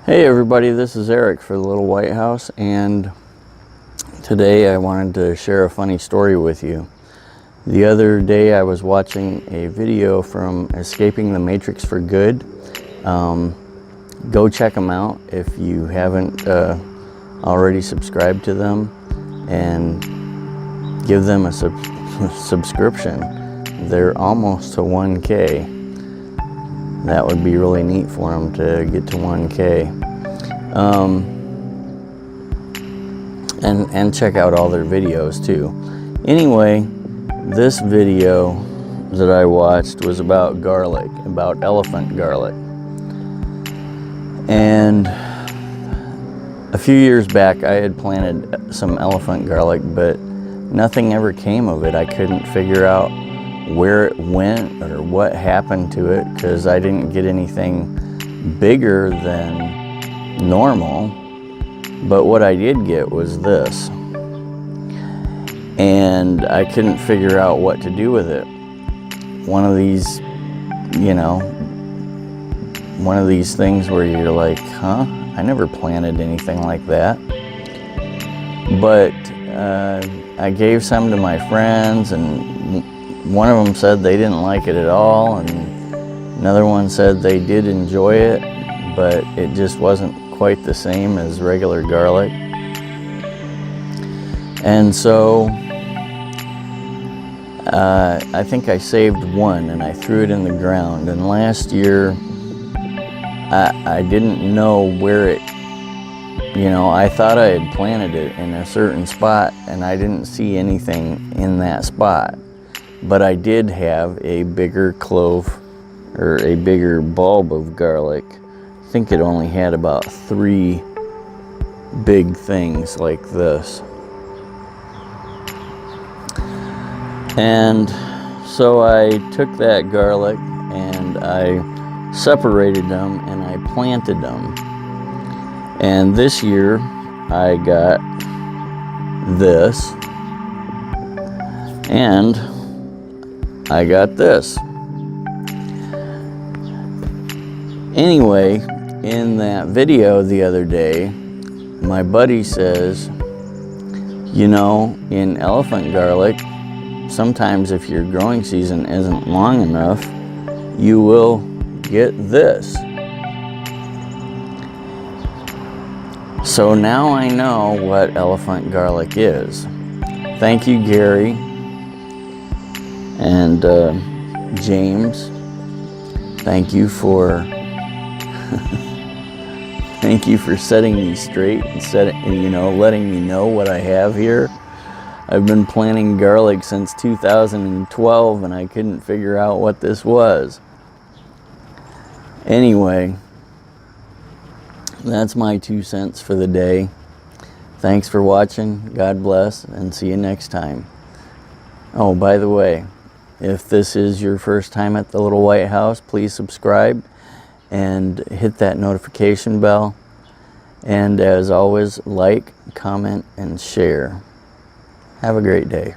Hey everybody, this is Eric for the Little White House, and today I wanted to share a funny story with you. The other day I was watching a video from Escaping the Matrix for Good. Go check them out if you haven't already subscribed to them, and give them a subscription. They're almost to 1K. That would be really neat for them to get to 1K. And check out all their videos too. Anyway, this video that I watched was about garlic, about elephant garlic. And a few years back I had planted some elephant garlic, but nothing ever came of it. I couldn't figure out where it went or what happened to it, because I didn't get anything bigger than normal. But what I did get was this, and I couldn't figure out what to do with it. One of these, one of these things where you're like, huh, I never planted anything like that. But I gave some to my friends, and one of them said they didn't like it at all, and another one said they did enjoy it, but it just wasn't quite the same as regular garlic. And so I think I saved one and I threw it in the ground. And last year I didn't know where it, I thought I had planted it in a certain spot, and I didn't see anything in that spot. But I did have a bigger clove, or a bigger bulb of garlic. I think it only had about 3 big things like this. And so I took that garlic and I separated them and I planted them. And this year I got this, and I got this. Anyway, in that video the other day, my buddy says, in elephant garlic, sometimes if your growing season isn't long enough, you will get this. So now I know what elephant garlic is. Thank you, Gary and James. Thank you for thank you for setting me straight and letting me know what I have here. I've been planting garlic since 2012 and I couldn't figure out what this was. Anyway, that's my 2 cents for the day. Thanks for watching. God bless, and see you next time. Oh, by the way, if this is your first time at the Little White House, please subscribe and hit that notification bell. And as always, like, comment, and share. Have a great day.